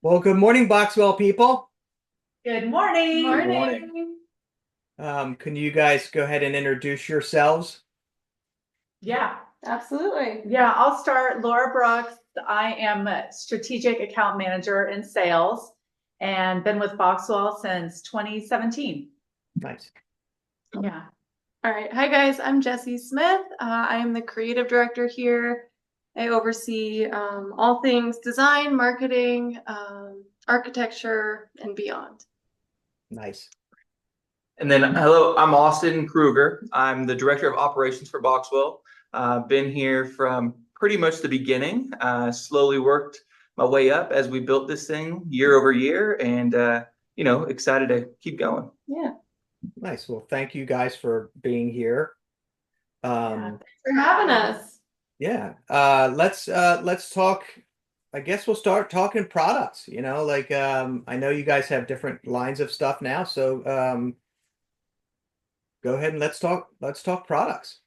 Well, good morning, Boxwell people. Good morning. Good Morning. Can you guys go ahead and introduce yourselves? Yeah, Absolutely. yeah, I'll start. Laura Brooks. I am a strategic account manager in sales and been with Boxwell since 2017. Nice. Yeah. All right. Hi, guys. I'm Jessie Smith. I am the creative director here. I oversee all things design, marketing, architecture, and beyond. Nice. And then, hello, I'm Austin Kruger. I'm the director of operations for Boxwell. Been here from pretty much the beginning. Slowly worked my way up as we built this thing year over year, and excited to keep going. Yeah. Nice. Well, thank you guys for being here. Yeah. For having us. Yeah. Let's talk. I guess we'll start talking products. I know you guys have different lines of stuff now, so go ahead and let's talk products.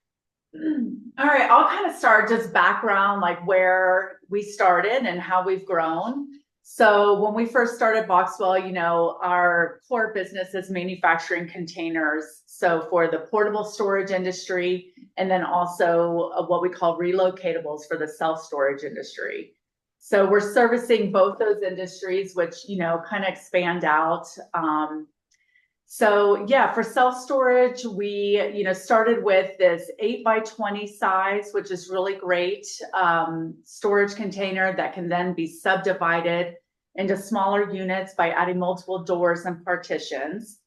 All right, I'll kind of start just background, like where we started and how we've grown. So when we first started Boxwell, our core business is manufacturing containers. So for the portable storage industry, and then also what we call relocatables for the self-storage industry. So we're servicing both those industries, which, kind of expand out. So yeah, for self-storage, we, started with this 8x20 size, which is really great storage container that can then be subdivided into smaller units by adding multiple doors and partitions.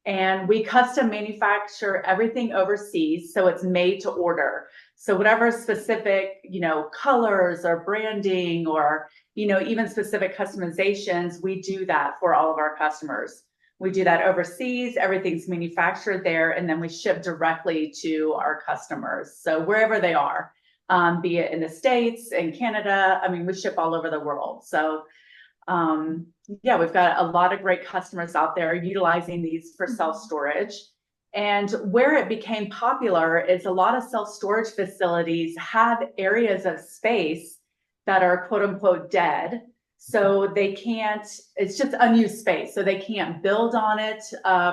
And we custom manufacture everything overseas, so it's made to order. So whatever specific, colors or branding or, even specific customizations, we do that for all of our customers. We do that overseas, everything's manufactured there, and then we ship directly to our customers. So wherever they are, be it in the States, in Canada, I mean, we ship all over the world. So yeah, we've got a lot of great customers out there utilizing these for self-storage. And where it became popular is a lot of self-storage facilities have areas of space that are quote unquote dead. So they can't, it's just unused space. So they can't build on it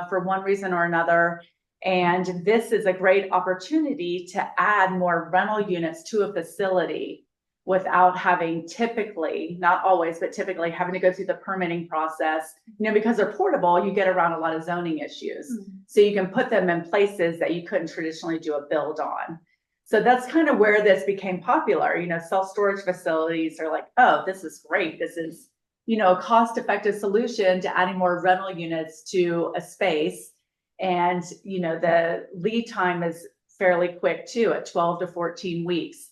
for one reason or another. And this is a great opportunity to add more rental units to a facility without having typically, not always, but typically having to go through the permitting process. Because they're portable, you get around a lot of zoning issues. So you can put them in places that you couldn't traditionally do a build on. So that's kind of where this became popular. Self-storage facilities are like, oh, this is great. This is, a cost-effective solution to adding more rental units to a space. And, the lead time is fairly quick too, at 12 to 14 weeks.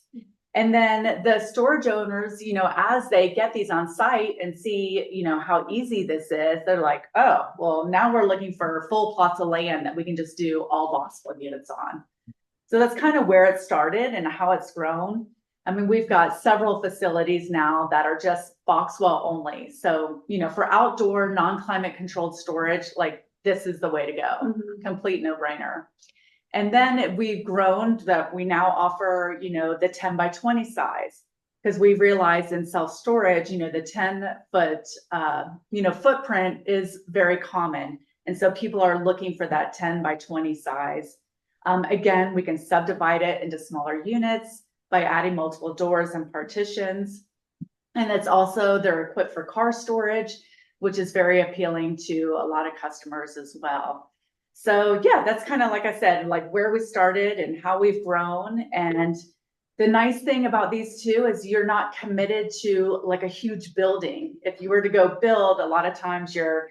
And then the storage owners, as they get these on site and see, how easy this is, they're like, oh, well, now we're looking for full plots of land that we can just do all Boxwell units on. So that's kind of where it started and how it's grown. I mean, we've got several facilities now that are just Boxwell only. So, for outdoor non-climate controlled storage, like this is the way to go. Complete no-brainer. And then we've grown that we now offer, the 10x20 size, because we realized in self-storage, the 10-foot, footprint is very common. And so people are looking for that 10x20 size. Again, we can subdivide it into smaller units by adding multiple doors and partitions. And it's also, they're equipped for car storage, which is very appealing to a lot of customers as well. So yeah, that's kind of, like I said, like where we started and how we've grown. And the nice thing about these two is you're not committed to like a huge building. If you were to go build, a lot of times you're,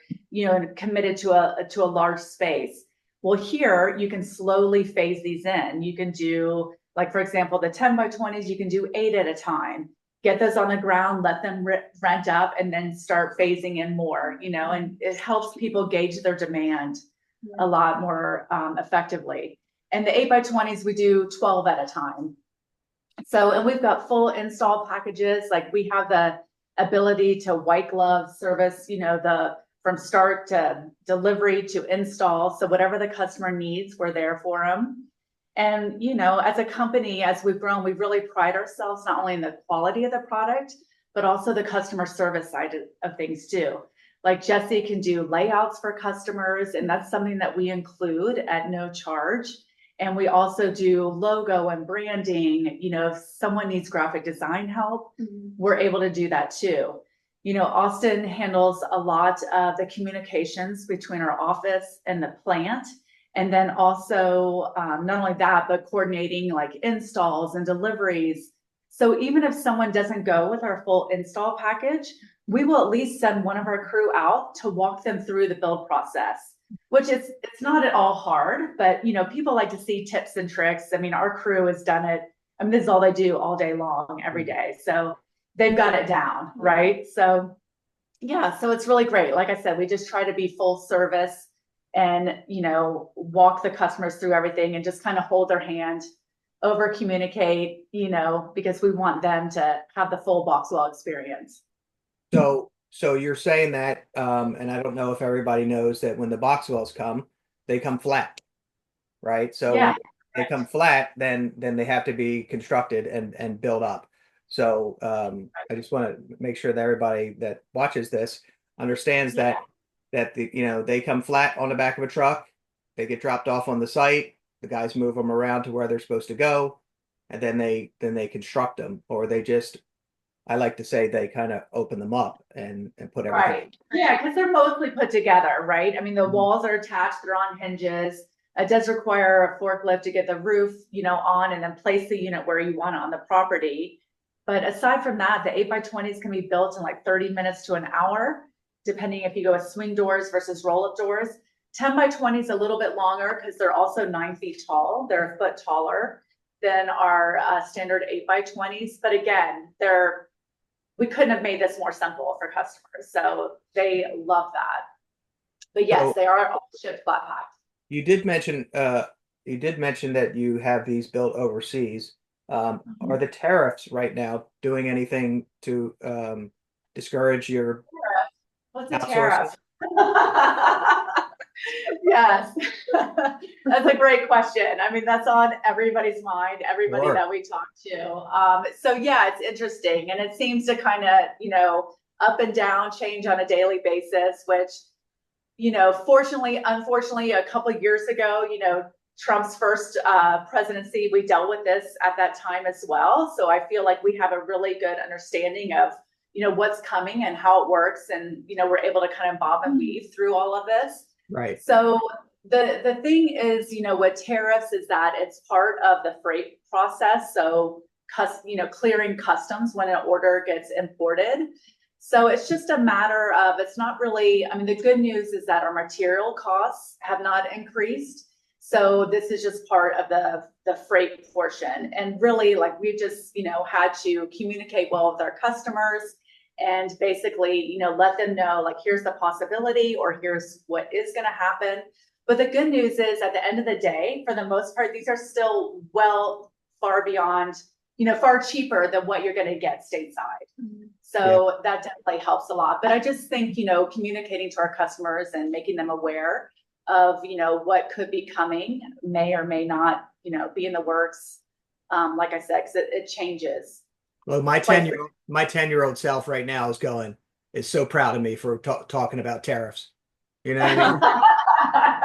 committed to a large space. Well, here you can slowly phase these in. You can do, like, for example, the 10x20s, you can do 8 at a time. Get those on the ground, let them rent up, and then start phasing in more, and it helps people gauge their demand a lot more effectively. And the 8x20s, we do 12 at a time. So, and we've got full install packages. Like we have the ability to white glove service, from start to delivery to install. So whatever the customer needs, we're there for them. And, as a company, as we've grown, we really pride ourselves not only in the quality of the product, but also the customer service side of things too. Like Jesse can do layouts for customers, and that's something that we include at no charge. And we also do logo and branding. You know, if someone needs graphic design help, we're able to do that too. You know, Austin handles a lot of the communications between our office and the plant. And then also, not only that, but coordinating like installs and deliveries. So even if someone doesn't go with our full install package, we will at least send one of our crew out to walk them through the build process, which it's not at all hard, but you know, people like to see tips and tricks. I mean, our crew has done it. I mean, this is all they do all day long, every day. So they've got it down, right? So yeah, so it's really great. Like I said, we just try to be full service and, you know, walk the customers through everything and just kind of hold their hand, over communicate, you know, because we want them to have the full Boxwell experience. So you're saying that, and I don't know if everybody knows that when the Boxwells come, they come flat, right? So Yeah. when they come flat, then they have to be constructed and built up. So I just want to make sure that everybody that watches this understands that they come flat on the back of a truck, they get dropped off on the site, the guys move them around to where they're supposed to go, and then they construct them, or they just, I like to say, they kind of open them up and put everything. Right. Yeah, because they're mostly put together, right? I mean, the walls are attached, they're on hinges. It does require a forklift to get the roof, you know, on and then place the unit where you want it on the property. But aside from that, the 8x20s can be built in like 30 minutes to an hour, depending if you go with swing doors versus roll-up doors. 10x20 is a little bit longer because they're also 9 feet tall. They're a foot taller than our standard 8x20s. But again, we couldn't have made this more simple for customers. So they love that. But yes, they are all shipped flat packed. You did mention that you have these built overseas. Are the tariffs right now doing anything to discourage your What's a outsourcing? tariff? Yes, that's a great question. I mean, that's on everybody's mind, everybody Sure. that we talk to. So yeah, it's interesting. And it seems to kind of, you know, up and down change on a daily basis, which, you know, fortunately, unfortunately, a couple of years ago, you know, Trump's first presidency, we dealt with this at that time as well. So I feel like we have a really good understanding of, you know, what's coming and how it works. And, you know, we're able to kind of bob and weave through all of this. Right. So the thing is, you know, with tariffs is that it's part of the freight process. So, you know, clearing customs when an order gets imported. So it's just a matter of, it's not really, I mean, the good news is that our material costs have not increased. So this is just part of the freight portion. And really, like, we've just, you know, had to communicate well with our customers and basically, you know, let them know, like, here's the possibility or here's what is going to happen. But the good news is, at the end of the day, for the most part, these are still far beyond, you know, far cheaper than what you're going to get stateside. So that definitely helps a lot. But I just think, you know, communicating to our customers and making them aware of, you know, what could be coming may or may not, you know, be in the works. Like I said, because it changes. Well, my 10-year-old self right now is so proud of me for talking about tariffs. You know what I mean?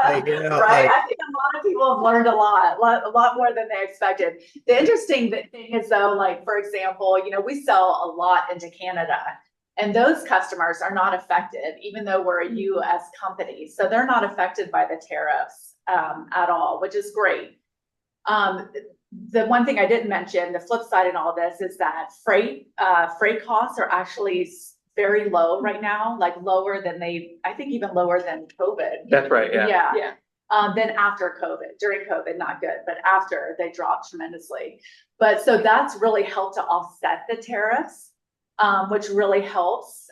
Like, you know, right. like, I think a lot of people have learned a lot more than they expected. The interesting thing is, though, like, for example, you know, we sell a lot into Canada, and those customers are not affected, even though we're a U.S. company. So they're not affected by the tariffs at all, which is great. The one thing I didn't mention, the flip side in all this, is that freight costs are actually very low right now, like lower than I think even lower than COVID. That's right. Yeah. Yeah. Then after COVID, during COVID, not good, but after, they dropped tremendously. But so that's really helped to offset the tariffs, which really helps.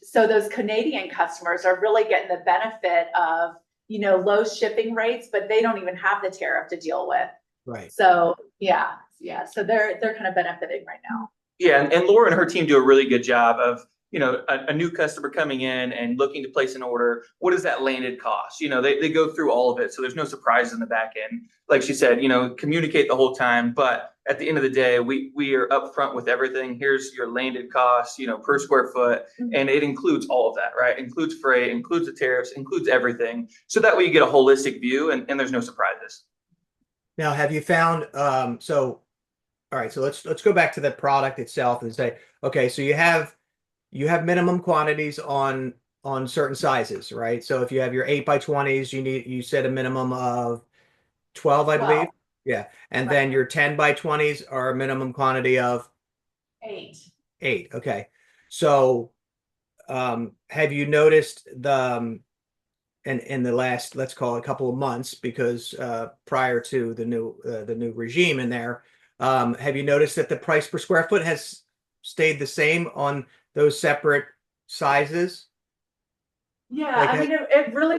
So those Canadian customers are really getting the benefit of, you know, low shipping rates, but they don't even have the tariff to deal with. right. So so they're kind of benefiting right now. Yeah, and Laura and her team do a really good job of a new customer coming in and looking to place an order, what does that landed cost? They go through all of it. So there's no surprises in the back end. Like she said, communicate the whole time. But at the end of the day, we are upfront with everything. Here's your landed cost, per square foot. And it includes all of that, right? It includes freight, includes the tariffs, includes everything. So that way you get a holistic view and there's no surprises. Now, have you found, all right, so let's go back to the product itself and say, okay, so you have minimum quantities on certain sizes, right? So if you have your 8x20s, you said a minimum of 12, I believe. 12. Yeah. And Right. then your 10x20s are a minimum quantity of 8. 8. Okay. So have you noticed in the last, let's call it a couple of months, because prior to the new regime in there, have you noticed that the price per square foot has stayed the same on those separate sizes? Yeah, Like I mean, it really,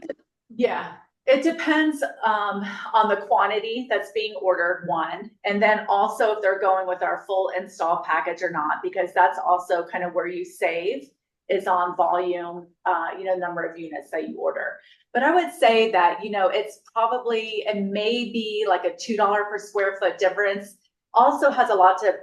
yeah, it depends on the quantity that's being ordered, one, and then also if they're going with our full install package or not, because that's also kind of where you save is on volume, number of units that you order. But I would say that, it's probably, it may be like a $2 per square foot difference. Also has a lot to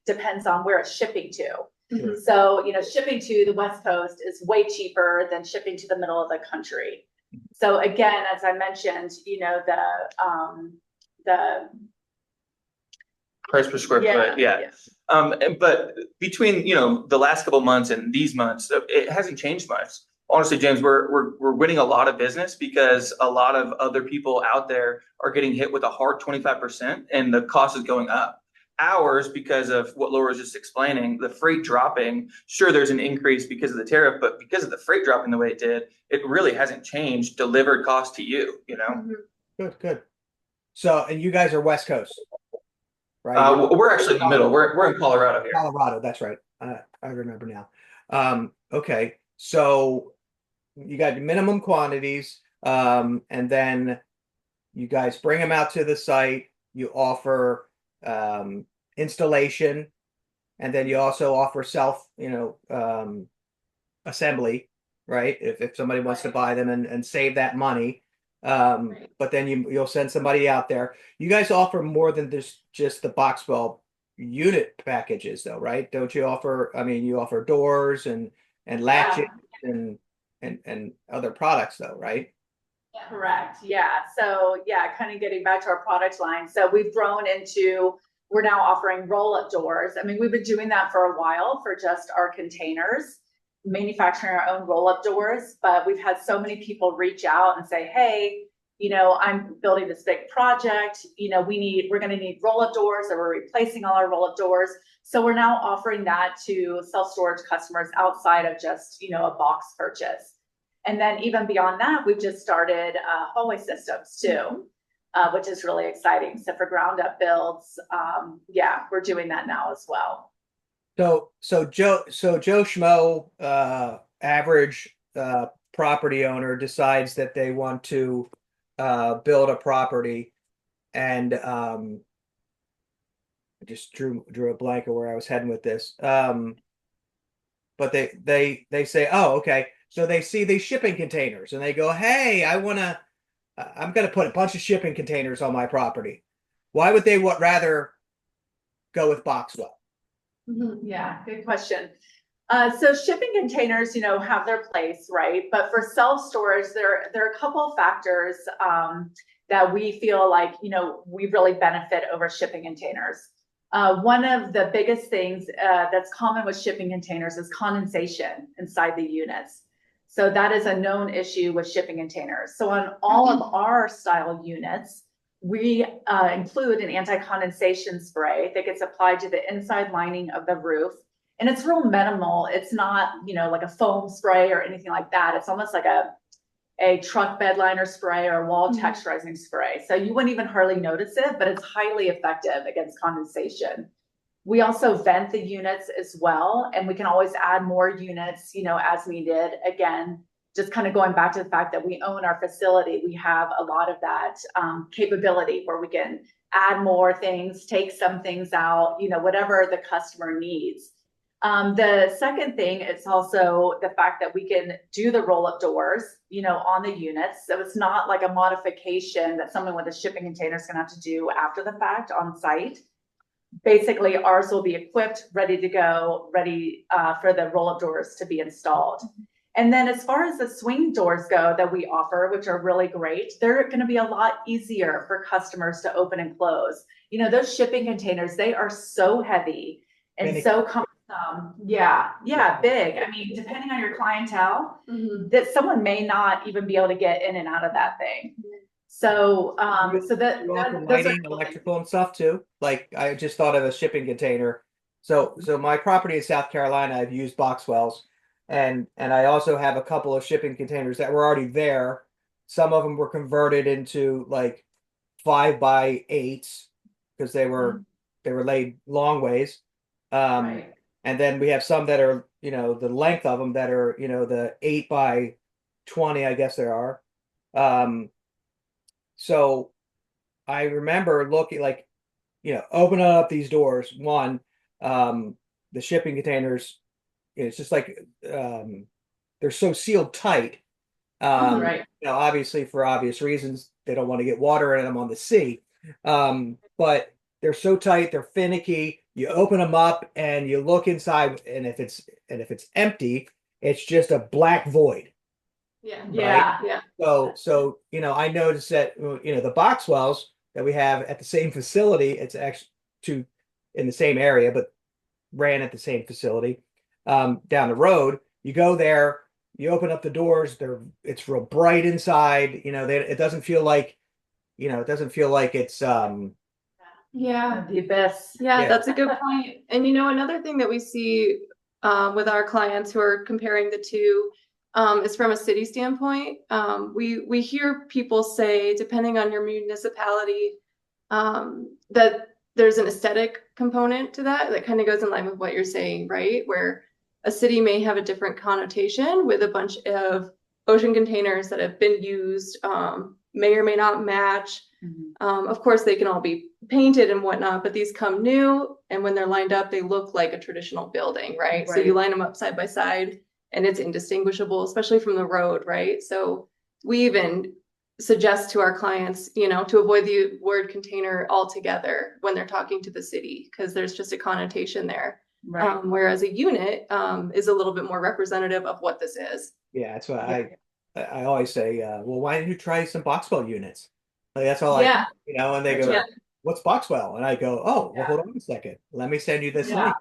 depends on where it's shipping to. Sure. So, shipping to the West Coast is way cheaper than shipping to the middle of the country. So again, as I mentioned, the Price per square foot, yeah. But between the last couple of months and these months, it hasn't changed much. Honestly, James, we're winning a lot of business because a lot of other people out there are getting hit with a hard 25%, and the cost is going up. Ours, because of what Laura was just explaining, the freight dropping, sure, there's an increase because of the tariff, but because of the freight dropping the way it did, it really hasn't changed delivered cost to you, Good. So, and you guys are West Coast, right? We're actually in the middle. We're in Colorado here. Colorado, that's right. I remember now. Okay, so you got your minimum quantities, and then you guys bring them out to the site. You offer installation, and then you also offer self, assembly, right? If somebody wants to buy them and save that money. But then you'll send somebody out there. You guys offer more than just the Boxwell unit packages, though, right? Don't you offer? I mean, you offer doors and latches and other products, though, right? Correct. Yeah. So yeah, kind of getting back to our product line. So we're now offering roll-up doors. I mean, we've been doing that for a while for just our containers, manufacturing our own roll-up doors. But we've had so many people reach out and say, hey, I'm building this big project. We're going to need roll-up doors, or we're replacing all our roll-up doors. So we're now offering that to self-storage customers outside of just, a box purchase. And then even beyond that, we've just started hallway systems too, which is really exciting. So for ground up builds, we're doing that now as well. So Joe Schmo, average property owner, decides that they want to build a property, and I just drew a blank of where I was heading with this. But they say, oh, okay. So they see these shipping containers and they go, hey, I'm going to put a bunch of shipping containers on my property. Why would they rather go with Boxwell? Yeah, good question. So shipping containers, have their place, right? But for self-storage, there are a couple of factors that we feel like, we really benefit over shipping containers. One of the biggest things that's common with shipping containers is condensation inside the units. So that is a known issue with shipping containers. So on all of our style units, we include an anti-condensation spray that gets applied to the inside lining of the roof. And it's real minimal. It's not, like a foam spray or anything like that. It's almost like a truck bed liner spray or wall texturizing spray. So you wouldn't even hardly notice it, but it's highly effective against condensation. We also vent the units as well, and we can always add more units, as needed. Again, just kind of going back to the fact that we own our facility, we have a lot of that capability where we can add more things, take some things out, whatever the customer needs. The second thing, it's also the fact that we can do the roll-up doors, on the units. So it's not like a modification that someone with a shipping container is gonna have to do after the fact on site. Basically, ours will be equipped, ready to go, ready for the roll-up doors to be installed. And then as far as the swing doors go that we offer, which are really great, they're going to be a lot easier for customers to open and close. Those shipping containers, they are so heavy and so cumbersome. Yeah, big. I mean, depending on your clientele, that someone may not even be able to get in and out of that thing. So, You offer lighting, electrical and stuff too. Like I just thought of a shipping container. So my property in South Carolina, I've used Boxwells, and I also have a couple of shipping containers that were already there. Some of them were converted into like 5x8s because they were laid long ways. right. And then we have some that are, the length of them that are, the 8x20, I guess there are. So I remember looking like, opening up these doors. One, the shipping containers, it's just like they're so sealed tight. Right. Obviously for obvious reasons, they don't want to get water in them on the sea. But they're so tight, they're finicky. You open them up and you look inside, and if it's empty, it's just a black void. Yeah. Yeah. Yeah. So I noticed that the Boxwells that we have at the same facility, it's actually in the same area, but ran at the same facility down the road. You go there, you open up the doors, it's real bright inside. It doesn't feel like it's Yeah. The abyss. Yeah, Yeah. that's a good point. And another thing that we see with our clients who are comparing the two is from a city standpoint. We hear people say, depending on your municipality, that there's an aesthetic component to that kind of goes in line with what you're saying, right? Where a city may have a different connotation with a bunch of ocean containers that have been used, may or may not match. Of course, they can all be painted and whatnot, but these come new, and when they're lined up, they look like a traditional building, right? So you line them up side by side, and it's indistinguishable, especially from the road, right? So we even suggest to our clients, to avoid the word container altogether when they're talking to the city, because there's just a connotation there. Right. Whereas a unit is a little bit more representative of what this is. Yeah, that's what I always say. Well, why didn't you try some Boxwell units? Like, that's all Yeah. and they go, Yeah. "What's Boxwell?" And I go, "Oh, well, hold on a second. Let me send you this link,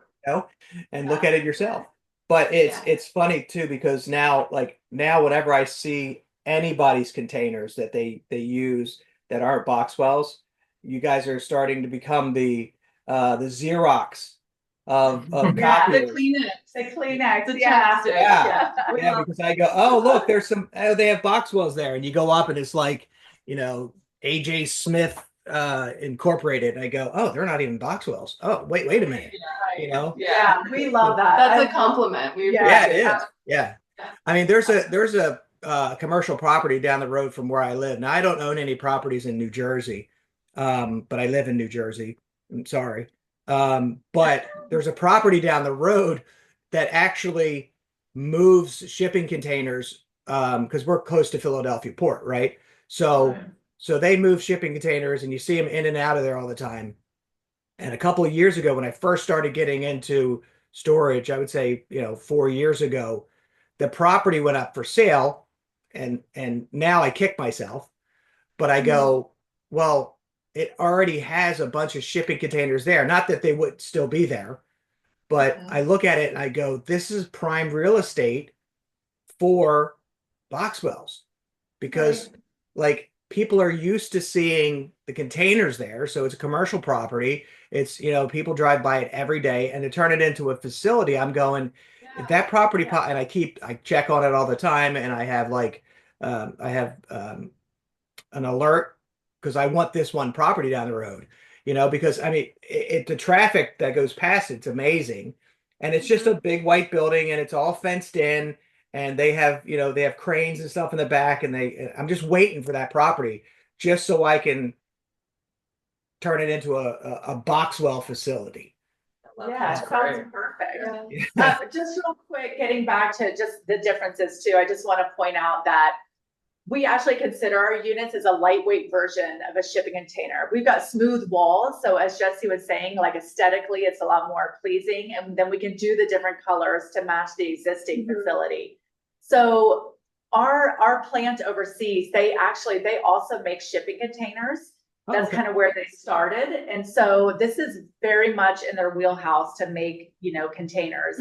and look Yeah. at it yourself." But it's funny too, because now whenever I see anybody's containers that they use that aren't Boxwells, you guys are starting to become the Xerox of Yeah. copiers. The Kleenex. The Yeah. chapstick. Yeah, because I go, oh, look, there's some, they have Boxwells there. And you go up and it's like, AJ Smith Incorporated. And I go, oh, they're not even Boxwells. Oh, wait a minute. Yeah, we love that. That's a compliment. Yeah, it is. Yeah. I mean, there's a commercial property down the road from where I live. Now, I don't own any properties in New Jersey, but I live in New Jersey. I'm sorry. But there's a property down the road that actually moves shipping containers because we're close to Philadelphia Port, right? So they move shipping containers, and you see them in and out of there all the time. And a couple of years ago, when I first started getting into storage, I would say 4 years ago, the property went up for sale, and now I kick myself, but I go, well, it already has a bunch of shipping containers there. Not that they would still be there, but I look at it and I go, this is prime real estate for Boxwells, because like people are used to seeing the containers there. So it's a commercial property. It's, people drive by it every day, and to turn it into a facility, I'm going, if that property, and I check on it all the time. And I have an alert because I want this one property down the road, because I mean, the traffic that goes past it's amazing. And it's just a big white building, and it's all fenced in, and they have cranes and stuff in the back, and I'm just waiting for that property just so I can turn it into a Boxwell facility. Love Yeah, that. sounds great. perfect. Yeah. Just real quick, getting back to just the differences too, I just want to point out that we actually consider our units as a lightweight version of a shipping container. We've got smooth walls, so as Jesse was saying, like aesthetically, it's a lot more pleasing, and then we can do the different colors to match the existing facility. So our plant overseas, they also make shipping containers. That's kind of where they started. And so this is very much in their wheelhouse to make, containers.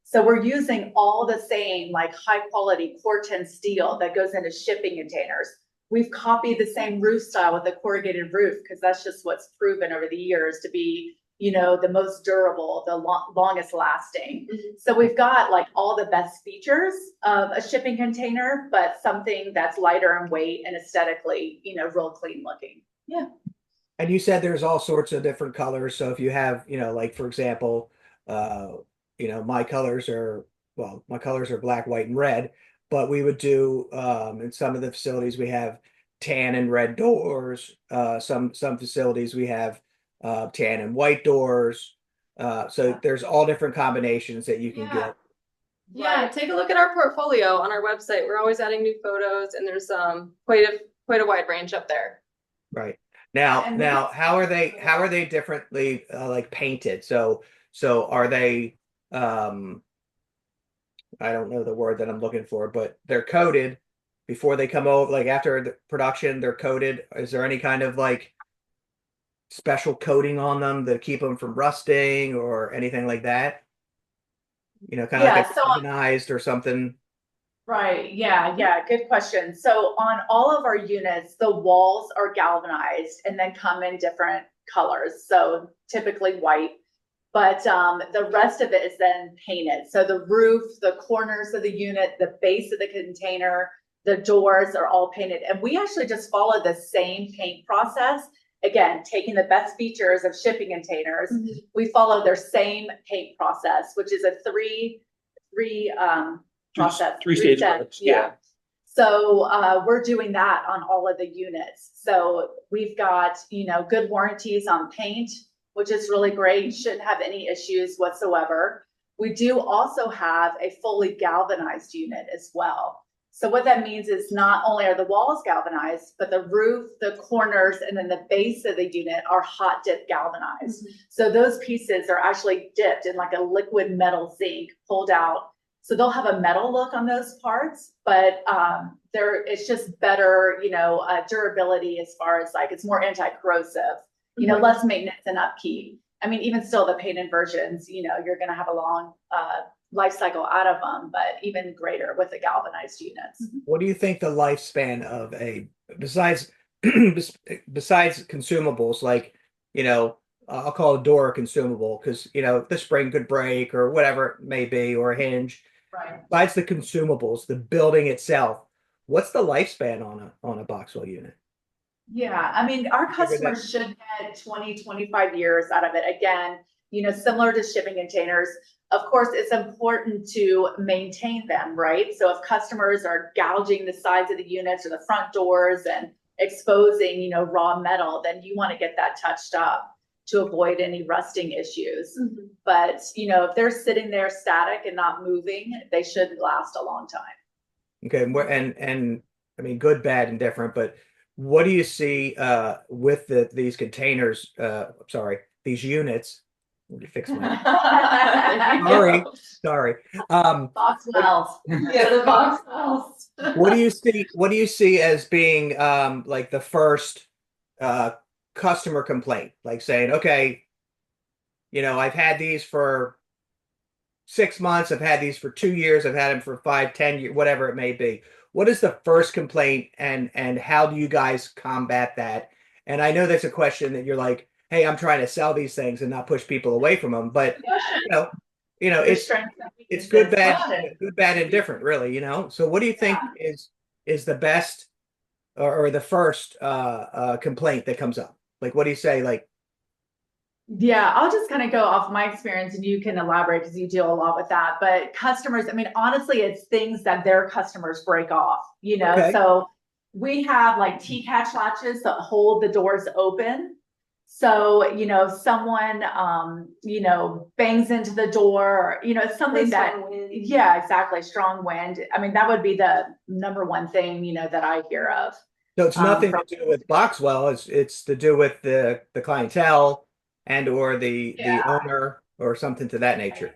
So we're using all the same like high quality Corten steel that goes into shipping containers. We've copied the same roof style with the corrugated roof because that's just what's proven over the years to be, the most durable, the longest lasting. So we've got like all the best features of a shipping container, but something that's lighter in weight and aesthetically, real clean looking. Yeah. And you said there's all sorts of different colors. So if you have, like for example, my colors are black, white, and red, but we would do in some of the facilities we have tan and red doors. Some facilities we have tan and white doors. So there's all different combinations that you can get. Yeah, take a look at our portfolio on our website. We're always adding new photos, and there's quite a wide range up there. Right. Now, how are they differently like painted? So are they I don't know the word that I'm looking for, but they're coated before they come over, like after the production, they're coated. Is there any kind of like special coating on them to keep them from rusting or anything like that? Kind of like galvanized or something. Right. Yeah. Good question. So on all of our units, the walls are galvanized and then come in different colors. So typically white, but the rest of it is then painted. So the roof, the corners of the unit, the base of the container, the doors are all painted. And we actually just follow the same paint process. Again, taking the best features of shipping containers, we follow their same paint process, which is a three process. Three-stage process. Yeah. So we're doing that on all of the units. So we've got, good warranties on paint, which is really great. You shouldn't have any issues whatsoever. We do also have a fully galvanized unit as well. So what that means is not only are the walls galvanized, but the roof, the corners, and then the base of the unit are hot dip galvanized. So those pieces are actually dipped in like a liquid metal zinc pulled out. So they'll have a metal look on those parts, but it's just better, durability as far as like it's more anti-corrosive, less maintenance and upkeep. I mean, even still the painted versions, you're going to have a long life cycle out of them, but even greater with the galvanized units. What do you think the lifespan of besides consumables, like, I'll call a door a consumable because, the spring could break or whatever it may be, or a hinge. Right. Besides the consumables, the building itself, what's the lifespan on a Boxwell unit? Yeah, I mean, our customers should get 20, 25 years out of it. Again, similar to shipping containers, of course, it's important to maintain them, right? So if customers are gouging the sides of the units or the front doors and exposing, raw metal, then you want to get that touched up to avoid any rusting issues. But, if they're sitting there static and not moving, they should last a long time. Okay, and I mean, good, bad, and different, but what do you see with these containers? These units. Let me fix my sorry. Boxwells. Yeah, the Boxwells. What do you see as being like the first customer complaint? Like saying, okay, I've had these for 6 months, I've had these for 2 years, I've had them for 5, 10 years, whatever it may be. What is the first complaint and how do you guys combat that? And I know that's a question that you're like, hey, I'm trying to sell these things and not push people away from them, but it's good, bad, and different, really, So what do you think is the best or the first complaint that comes up? Like, what do you say? Like, yeah, I'll just kind of go off my experience and you can elaborate because you deal a lot with that. But customers, I mean, honestly, it's things that their customers break off, Okay. So we have like T-catch latches that hold the doors open. So, someone, bangs into the door, or, it's something that, yeah, exactly. Strong wind. I mean, that would be the number one thing, that I hear of. So it's nothing From, to do with Boxwell. It's to do with the clientele and or the yeah. owner or something to that nature.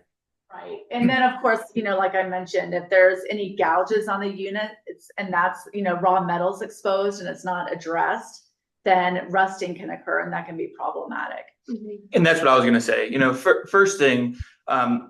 Right. And then of course, like I mentioned, if there's any gouges on the unit, and that's, raw metals exposed and it's not addressed, then rusting can occur and that can be problematic. And that's what I was going to say. First thing,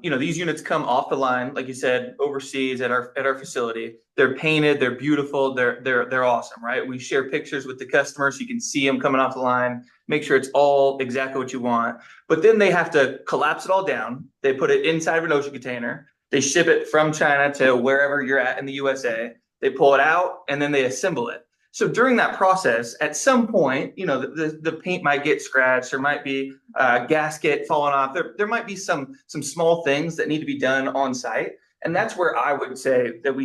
these units come off the line, like you said, overseas at our facility. They're painted, they're beautiful, they're awesome, right? We share pictures with the customer so you can see them coming off the line, make sure it's all exactly what you want. But then they have to collapse it all down. They put it inside of an ocean container. They ship it from China to wherever you're at in the USA. They pull it out and then they assemble it. So during that process, at some point, the paint might get scratched. There might be a gasket falling off. There might be some small things that need to be done on site. And that's where I would say that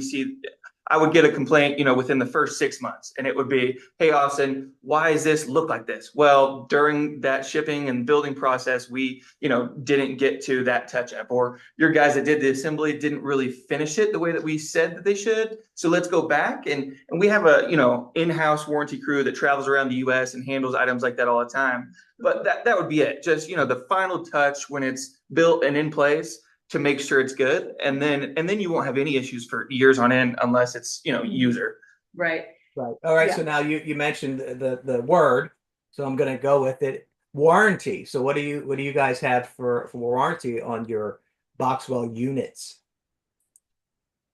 I would get a complaint, within the first 6 months. And it would be, hey, Austin, why does this look like this? Well, during that shipping and building process, we, didn't get to that touch up, or your guys that did the assembly didn't really finish it the way that we said that they should. So let's go back. And we have a, in-house warranty crew that travels around the US and handles items like that all the time. But that would be it. Just, the final touch when it's built and in place to make sure it's good. And then you won't have any issues for years on end unless it's, user. Right. Right. All right. Yeah. So now you mentioned the word, so I'm going to go with it. Warranty. So what do you guys have for warranty on your Boxwell units?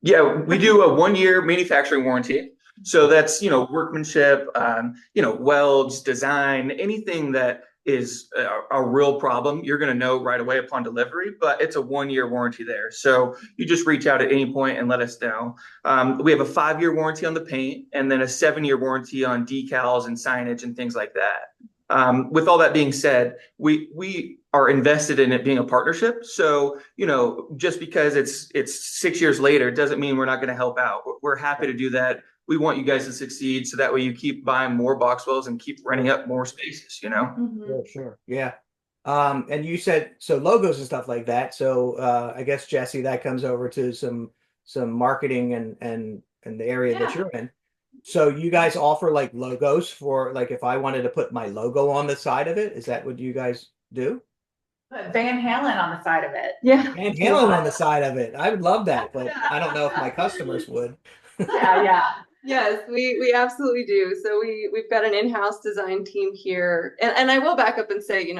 Yeah, we do a 1-year manufacturing warranty. So that's, workmanship, welds, design, anything that is a real problem, you're going to know right away upon delivery, but it's a 1-year warranty there. So you just reach out at any point and let us know. We have a 5-year warranty on the paint and then a 7-year warranty on decals and signage and things like that. With all that being said, we are invested in it being a partnership. So, just because it's 6 years later, doesn't mean we're not going to help out. We're happy to do that. We want you guys to succeed so that way you keep buying more Boxwells and keep renting up more spaces, Sure. Yeah. And you said so logos and stuff like that. So I guess Jesse, that comes over to some marketing and the area that you're in. So you guys offer like logos for like if I wanted to put my logo on the side of it, is that what you guys do? Put Van Halen on the side of it. Yeah. Van Halen on the side of it. I would love that, but I don't know if my customers would. Yeah. Yes, we absolutely do. So we've got an in-house design team here. And I will back up and say,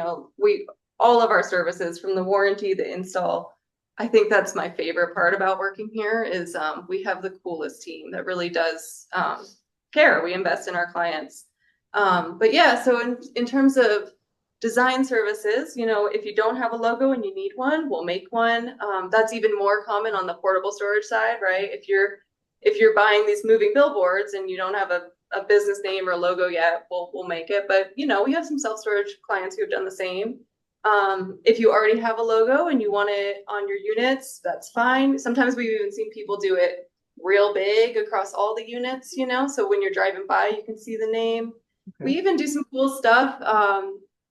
all of our services from the warranty, the install, I think that's my favorite part about working here is we have the coolest team that really does care. We invest in our clients. But yeah, so in terms of design services, if you don't have a logo and you need one, we'll make one. That's even more common on the portable storage side, right? If you're buying these moving billboards and you don't have a business name or logo yet, we'll make it. But we have some self-storage clients who have done the same. If you already have a logo and you want it on your units, that's fine. Sometimes we've even seen people do it real big across all the units, so when you're driving by, you can see the name. Okay. We even do some cool stuff.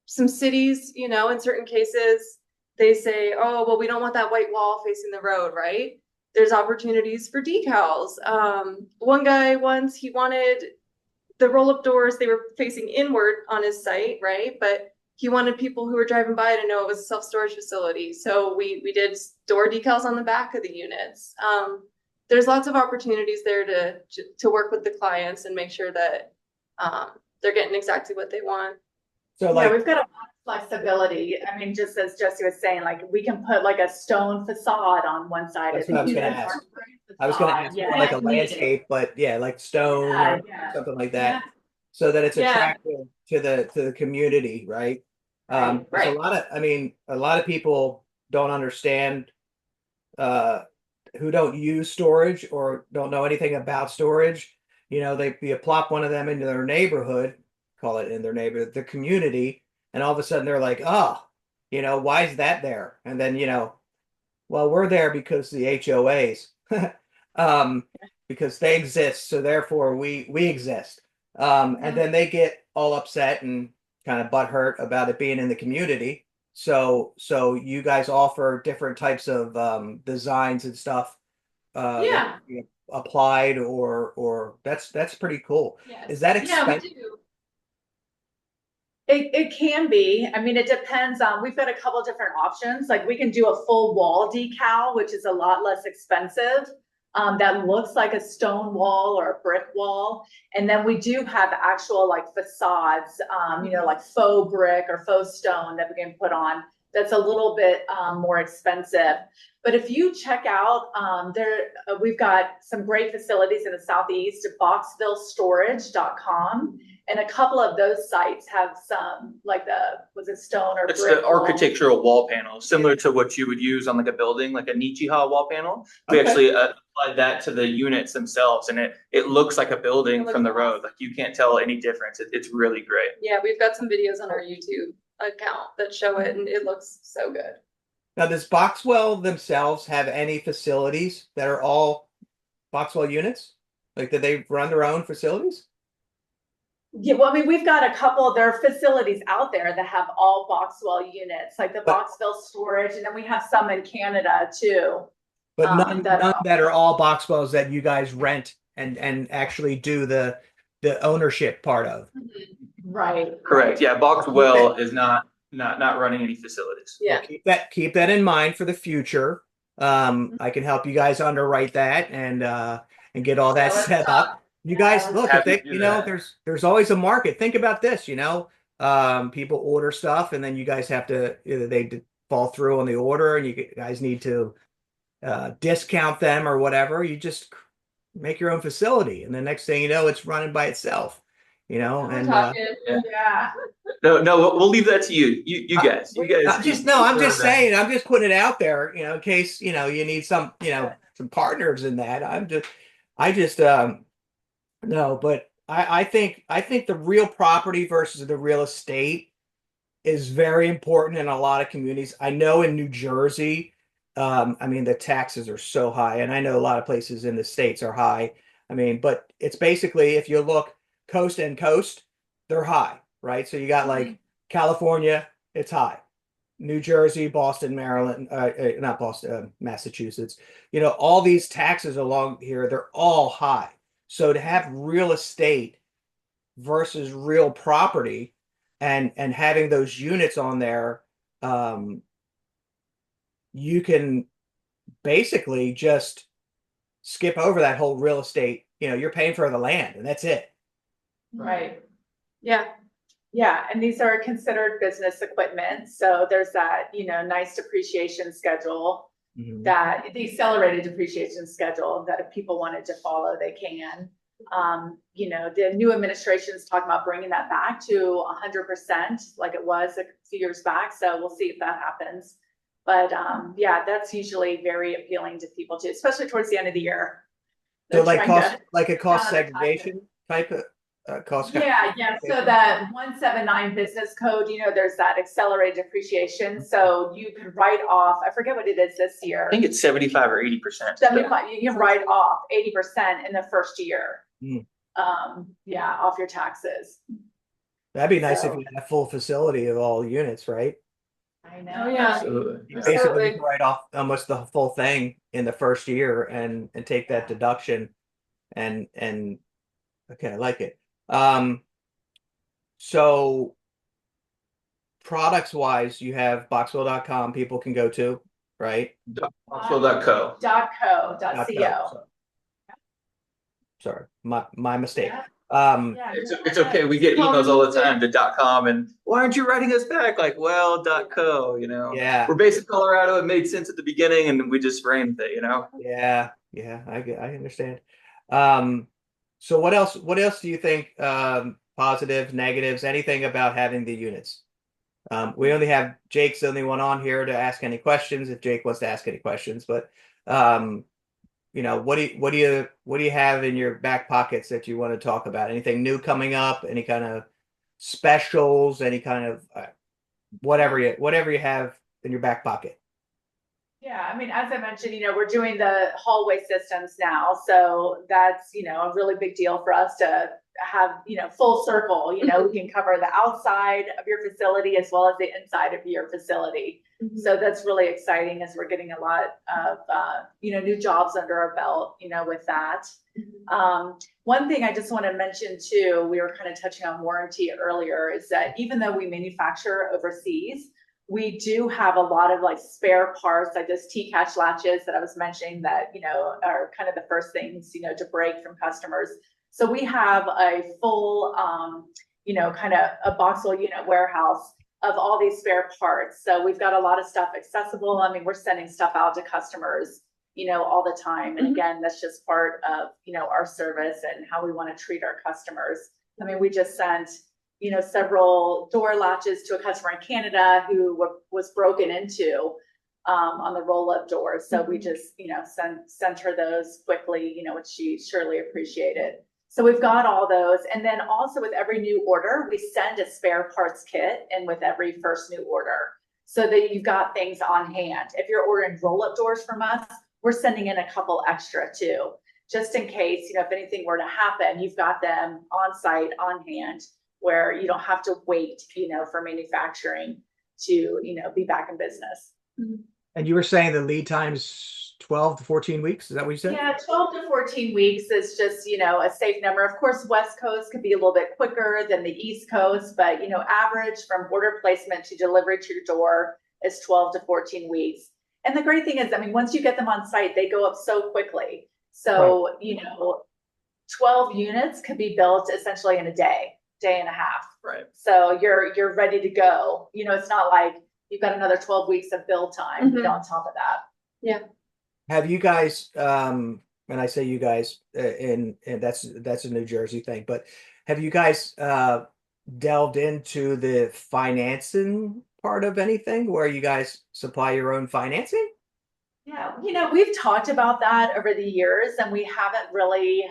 Some cities, in certain cases, they say, oh, well, we don't want that white wall facing the road, right? There's opportunities for decals. One guy once, he wanted the roll-up doors, they were facing inward on his site, right? But he wanted people who were driving by to know it was a self-storage facility. So we did door decals on the back of the units. There's lots of opportunities there to work with the clients and make sure that they're getting exactly what they want. So we've got a lot of flexibility. I mean, just as Jesse was saying, like we can put like a stone facade on one side. That's what I was going to ask. I was going to ask like a landscape, but like stone or something like that, so that it's attractive to the community, right? Right. A lot of people don't understand who don't use storage or don't know anything about storage. You plop one of them into their neighborhood. Call it in their neighborhood, the community, and all of a sudden they're like, oh, why is that there? And then, well, we're there because the HOAs, because they exist, so therefore we exist. And then they get all upset and kind of butthurt about it being in the community. So you guys offer different types of designs and stuff Yeah. that applied or that's pretty cool. Yes. Is that Yeah, we expensive? do. It can be. I mean, it depends on, we've got a couple different options. Like we can do a full wall decal, which is a lot less expensive. That looks like a stone wall or a brick wall. And then we do have actual like facades, like faux brick or faux stone that we can put on. That's a little bit more expensive. But if you check out, we've got some great facilities in the Southeast, boxvillestorage.com. And a couple of those sites have some, like was it stone or It's brick the wall? architectural wall panel, similar to what you would use on like a building, like a Nichiha wall panel. We Okay. actually applied that to the units themselves, and it looks like a building It from the looks road. awesome. Like you can't tell any difference. It's really great. Yeah, we've got some videos on our YouTube account that show it, and it looks so good. Now, does Boxwell themselves have any facilities that are all Boxwell units? Like, do they run their own facilities? Yeah, well, I mean, we've got a couple, there are facilities out there that have all Boxwell units, like the But- Boxville storage, and then we have some in Canada too. But none that- that are all Boxwells that you guys rent and actually do the ownership part of. Right. Correct. Yeah, Boxwell is not running any facilities. Yeah. Keep that in mind for the future. I can help you guys underwrite that and get all that Let's set talk. up. You guys Yeah, look, happy if to they, do that. there's always a market. Think about this, people order stuff and then you guys have to either they fall through on the order and you guys need to discount them or whatever. You just make your own facility, and the next thing you know, it's running by itself. And Yeah. No, we'll leave that to you. You guys. I'm just saying, I'm just putting it out there, in case you need some partners in that. No, but I think the real property versus the real estate is very important in a lot of communities. I know in New Jersey, I mean, the taxes are so high, and I know a lot of places in the States are high. I mean, but it's basically, if you look coast and coast, they're high, right? So you got like California, it's high. New Jersey, Boston, Maryland, not Boston, Massachusetts, all these taxes along here, they're all high. So to have real estate versus real property and having those units on there, you can basically just skip over that whole real estate. You're paying for the land and that's it. Right. Yeah. Yeah, and these are considered business equipment. So there's that, nice depreciation schedule, Mhm. that the accelerated depreciation schedule that if people wanted to follow, they can. The new administration is talking about bringing that back to 100% like it was a few years back. So we'll see if that happens. But yeah, that's usually very appealing to people too, especially towards the end of the year. So They're trying a cost down the time. segregation type of cost. Yeah. So that 179 business code, there's that accelerated depreciation. So you can write off, I forget what it is this year. I think it's 75 or 80%. 75, you can write off 80% in the first year. Mm. Off your taxes. That'd be nice So- if you had a full facility of all units, right? I know. Oh, yeah. Absolutely. You Yeah. basically Absolutely. can write off almost the full thing in the first year and take that deduction and okay, I like it. So products wise, you have boxwell.com people can go to, right? Boxwell.co. .co. Sorry, my mistake. Yeah. It's okay. We get emails all the time to .com and why aren't you writing us back? Like, well, .co, Yeah. We're based in Colorado. It made sense at the beginning and we just ran with it, Yeah, I understand. So what else do you think, positives, negatives, anything about having the units? We only have Jake's the only one on here to ask any questions if Jake wants to ask any questions, but what do you have in your back pockets that you want to talk about? Anything new coming up? Any kind of specials? Any kind of whatever you have in your back pocket? Yeah, I mean, as I mentioned, we're doing the hallway systems now. So that's, a really big deal for us to have, full circle, we can cover the outside of your facility as well as the inside of your facility. Mhm. So that's really exciting as we're getting a lot of, new jobs under our belt, with that. One thing I just want to mention too, we were kind of touching on warranty earlier, is that even though we manufacture overseas, we do have a lot of like spare parts, like those T-catch latches that I was mentioning that, are kind of the first things, to break from customers. So we have a full, kind of a Boxwell unit warehouse of all these spare parts. So we've got a lot of stuff accessible. I mean, we're sending stuff out to customers, all the time. And again, that's just part of, our service and how we want to treat our customers. I mean, we just sent, several door latches to a customer in Canada who was broken into on the roll-up doors. So we just, sent her those quickly, which she surely appreciated. So we've got all those. And then also with every new order, we send a spare parts kit in with every first new order so that you've got things on hand. If you're ordering roll-up doors from us, we're sending in a couple extra too, just in case, if anything were to happen, you've got them on site, on hand, where you don't have to wait, for manufacturing to, be back in business. And you were saying the lead time's 12 to 14 weeks. Is that what you said? Yeah, 12 to 14 weeks is just, a safe number. Of course, West Coast could be a little bit quicker than the East Coast, but, average from order placement to delivery to your door is 12 to 14 weeks. And the great thing is, I mean, once you get them on site, they go up so quickly. So, right. 12 units could be built essentially in a day and a half. Right. So you're ready to go. It's not like you've got another 12 weeks of build time, on top of that. Yeah. Have you guys, and I say you guys, and that's a New Jersey thing, but have you guys delved into the financing part of anything where you guys supply your own financing? Yeah, we've talked about that over the years and we haven't really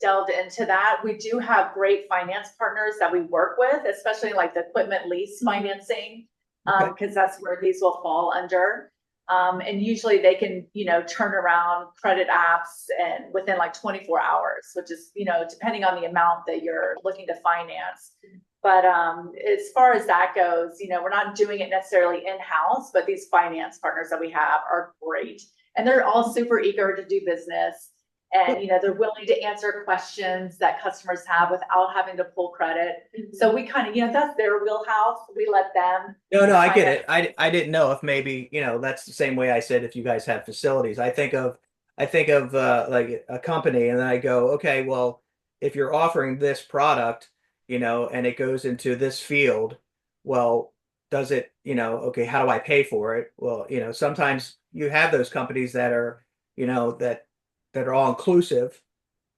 delved into that. We do have great finance partners that we work with, especially like the equipment lease financing, because that's where these will fall under. And usually they can, turn around credit apps and within like 24 hours, which is, depending on the amount that you're looking to finance. But as far as that goes, we're not doing it necessarily in-house, but these finance partners that we have are great. And they're all super eager to do business. And, they're willing to answer questions that customers have without having to pull credit. So we kind of, that's their wheelhouse. We let them. No, I get it. I didn't know if maybe, that's the same way I said, if you guys have facilities. I think of like a company and then I go, okay, well, if you're offering this product, and it goes into this field, well, does it, okay, how do I pay for it? Well, sometimes you have those companies that are, that are all inclusive,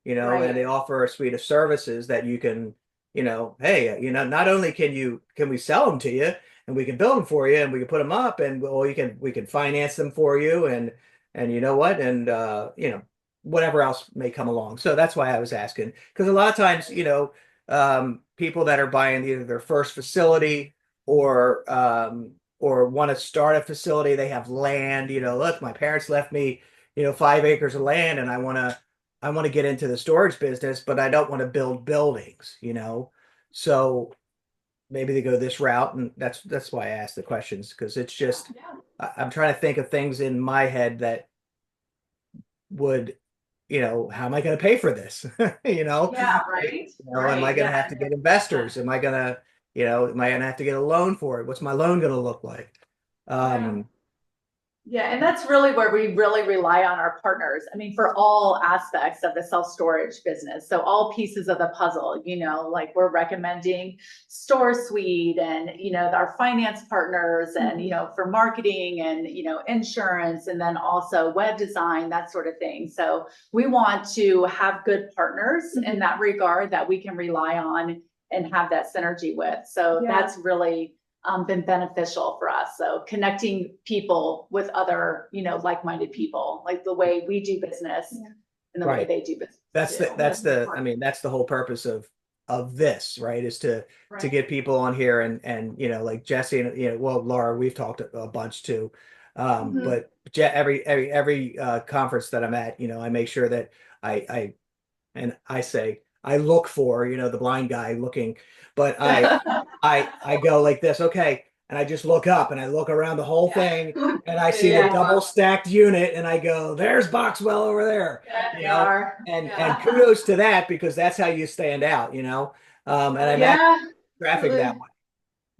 Right. and they offer a suite of services that you can, hey, not only can we sell them to you and we can build them for you and we can put them up and we can finance them for you and you know what, and whatever else may come along. So that's why I was asking, because a lot of times, people that are buying either their first facility or want to start a facility, they have land, look, my parents left me 5 acres of land and I want to get into the storage business, but I don't want to build buildings, so maybe they go this route. And that's why I asked the questions, because it's just, I'm trying to think of things in my head that would, how am I going to pay for this? Yeah, right. Am I going to have to get investors? Am I going to, am I going to have to get a loan for it? What's my loan going to look like? Yeah, and that's really where we really rely on our partners. I mean, for all aspects of the self-storage business. So all pieces of the puzzle, like we're recommending Store Suite and, our finance partners and, for marketing and, insurance, and then also web design, that sort of thing. So we want to have good partners in that regard that we can rely on and have that synergy with. So that's really been beneficial for us. So connecting people with other, like-minded people, like the way we do business and the way they do business. That's the whole purpose of this, right? Is to get people on here and like Jesse and well, Laura, we've talked a bunch too. But every conference that I'm at, I make sure that I say I look for, the blind guy looking, but I go like this, okay, and I just look up and I look around the whole thing and I see the Yeah. double stacked unit and I go, there's Boxwell over there, Yeah, they are. and Yeah. kudos to that because that's how you stand out, and I match Yeah, traffic that way,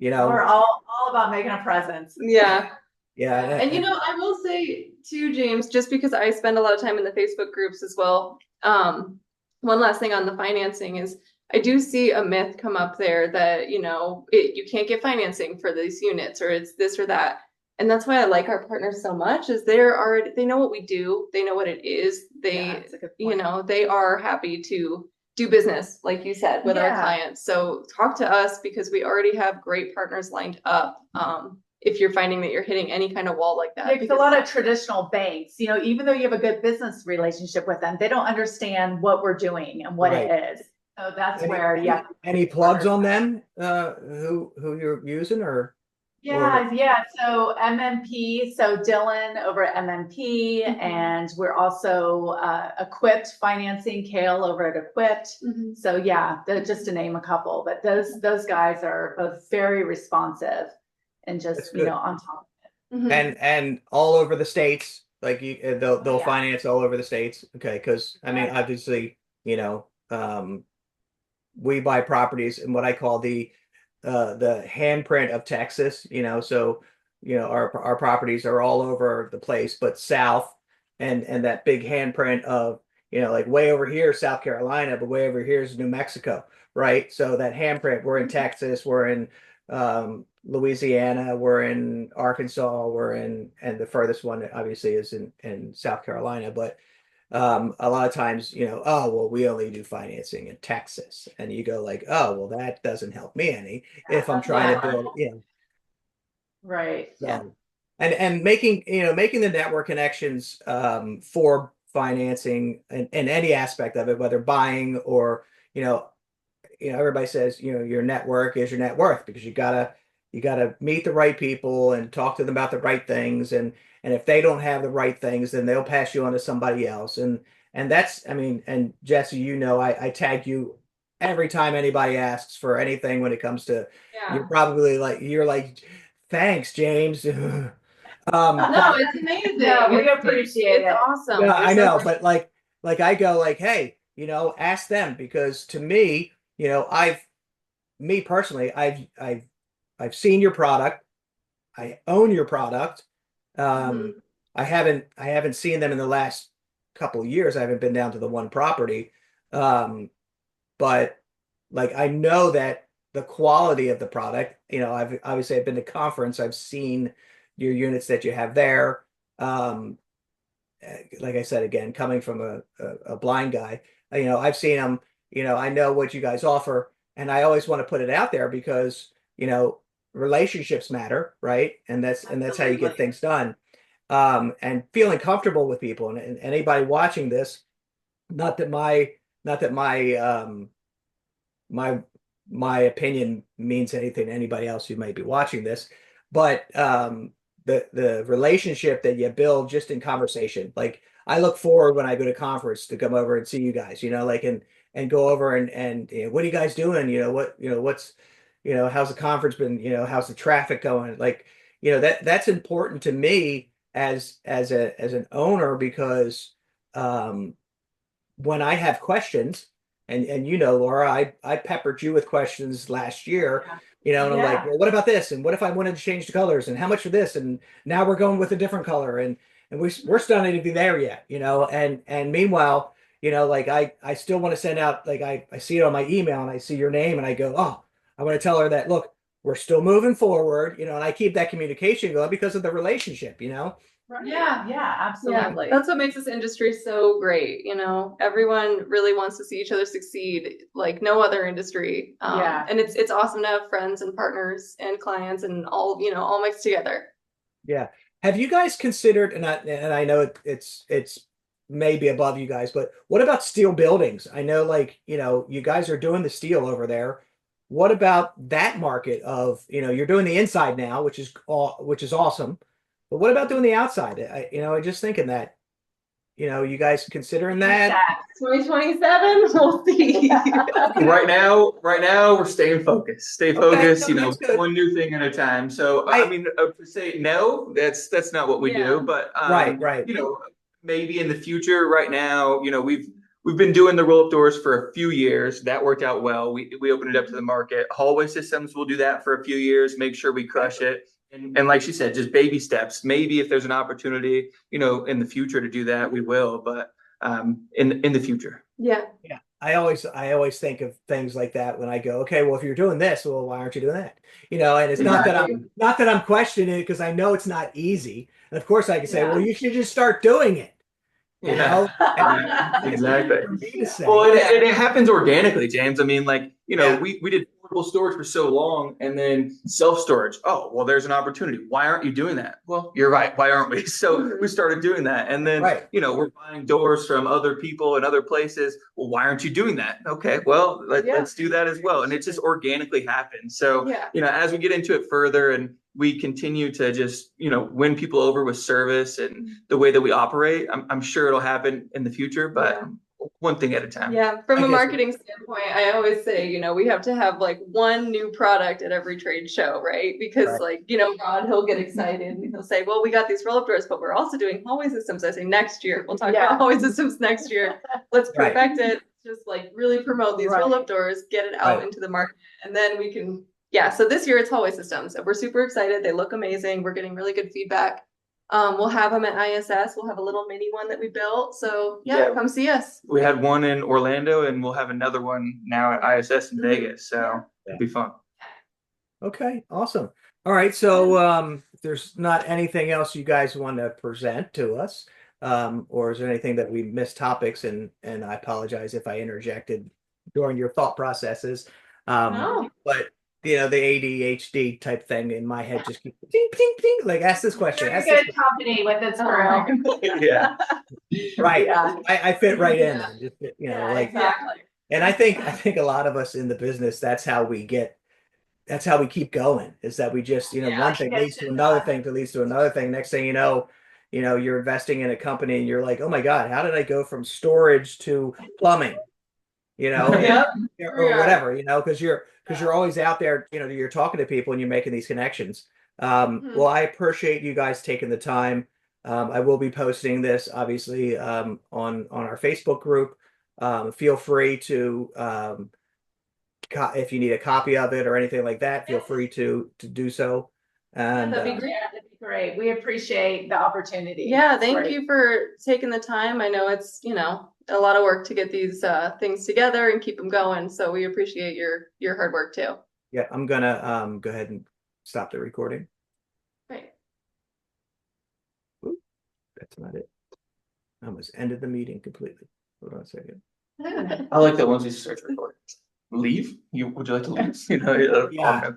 we're all about making a presence. Yeah. yeah. And I will say too, James, just because I spend a lot of time in the Facebook groups as well. One last thing on the financing is I do see a myth come up there that, you can't get financing for these units or it's this or that. And that's why I like our partners so much is they know what we do. They know what it is. That's a good point. They are happy to do business, like you said, with our clients. So talk to us because we already have great partners lined up. If you're finding that you're hitting any kind of wall like that. Yeah, because a lot of traditional banks, even though you have a good business relationship with them, they don't understand what we're doing and what it is. So that's where, Any plugs on them? Who you're using or? Yeah. So MMP, so Dylan over at MMP, and we're also Equipped Financing, Kale over at Equipped. So just to name a couple, but those guys are both very responsive and just on top of it. And all over the states, like they'll Yeah. finance all over the states. Okay, because I mean, obviously, we buy properties in what I call the handprint of Texas, so our properties are all over the place, but south and that big handprint of like way over here, South Carolina, but way over here is New Mexico, right? So that handprint, we're in Texas, we're in Louisiana, we're in Arkansas, and the furthest one obviously is in South Carolina, but a lot of times, oh, well, we only do financing in Texas. And you go like, oh, well, that doesn't help me any if I'm trying to build, Right. So, and making, making the network connections for financing in any aspect of it, whether buying or, everybody says, your network is your net worth because you gotta meet the right people and talk to them about the right things. And if they don't have the right things, then they'll pass you on to somebody else. And that's, I mean, and Jesse, I tag you every time anybody asks for anything when it comes to, you're like, thanks, James. No, it's amazing. No, we appreciate it. It's awesome. Yeah, I know, but like I go like, hey, ask them because to me, me personally, I've seen your product. I own your product. I haven't seen them in the last couple of years. I haven't been down to the one property. But like I know that the quality of the product, I've been to conference, I've seen your units that you have there. Like I said, again, coming from a blind guy, I've seen them, I know what you guys offer, and I always want to put it out there because, relationships matter, right? And that's how you get things done. And feeling comfortable with people and anybody watching this, not that my opinion means anything to anybody else who might be watching this, but the relationship that you build just in conversation. Like I look forward when I go to conference to come over and see you guys, like and go over and what are you guys doing? What's how's the conference been? How's the traffic going? Like, that's important to me as an owner because when I have questions and Laura, I peppered you with questions last year, and I'm like, well, what about this? And what if I wanted to change the colors? And how much for this? And now we're going with a different color. And we're still not even there yet, and meanwhile, like I still want to send out, like I see it on my email and I see your name and I go, oh, I want to tell her that, look, we're still moving forward, and I keep that communication going because of the relationship, Right. Yeah, absolutely. Yeah, that's what makes this industry so great. Everyone really wants to see each other succeed like no other industry. And it's awesome to have friends and partners and clients and all mixed together. Yeah. Have you guys considered, and I know it's maybe above you guys, but what about steel buildings? I know, like, you guys are doing the steel over there. What about that market of, you're doing the inside now, which is awesome. But what about doing the outside? I'm just thinking that, you guys considering that? 2027, we'll see. Right now, we're staying focused. Stay Okay, focused, no, that's good. one new thing at a time. So I mean, to say no, that's not what we Yeah. do. But Right. maybe in the future. Right now, we've been doing the roll up doors for a few years. That worked out well. We opened it up to the market. Hallway systems, we'll do that for a few years. Make sure we crush it. And like she said, just baby steps. Maybe if there's an opportunity, in the future to do that, we will. But in the future. Yeah. Yeah. I always think of things like that when I go, okay, well, if you're doing this, well, why aren't you doing that? And it's not that I'm questioning it because I know it's not easy. And of course I can say, well, you should just start doing it. Exactly. For me to say. Well, it happens organically, James. I mean, Yeah. we did portable storage for so long and then self-storage. Oh, well, there's an opportunity. Why aren't you doing that? Well, you're right. Why aren't we? So we started doing that. And then, Right. we're buying doors from other people and other places. Well, why aren't you doing that? Okay, well, let's do that as well. And it just organically happens. So, as we get into it further and we continue to just, win people over with service and the way that we operate, I'm sure it'll happen in the future, but one thing at a time. Yeah, from a marketing standpoint, I always say, we have to have like one new product at every trade show, right? Because Rod, he'll get excited and he'll say, well, we got these roll-up doors, but we're also doing hallway systems. I say next year, we'll talk about hallway systems next year. Let's perfect it. Just really promote these roll-up doors, get it out into the market, and then we can, so this year it's hallway systems. And we're super excited. They look amazing. We're getting really good feedback. We'll have them at ISS. We'll have a little mini one that we built. So come see us. We had one in Orlando and we'll have another one now at ISS in Vegas. So it'll be fun. Okay, awesome. All right. So if there's not anything else you guys want to present to us, or is there anything that we missed topics and I apologize if I interjected during your thought processes. But the ADHD type thing in my head just keeps ding, ding, ding. Like, ask this question. Very good company with this room. Yeah. Right. I fit right in. Just, exactly. And I think a lot of us in the business, that's how we keep going, is that we just, one thing leads to another thing to leads to another thing. Next thing you're investing in a company and you're like, oh my God, how did I go from storage to plumbing? Or whatever, because you're always out there, you're talking to people and you're making these connections. Well, I appreciate you guys taking the time. I will be posting this obviously on our Facebook group. Feel free to if you need a copy of it or anything like that, feel free to do so. And that'd be great. That'd be great. We appreciate the opportunity. Yeah, thank you for taking the time. I know it's a lot of work to get these things together and keep them going. So we appreciate your hard work too. Yeah, I'm gonna go ahead and stop the recording. Great. Ooh, that's not it. I almost ended the meeting completely. Hold on a second. I like that once you start recording. Leave? Would you like to leave? Yeah.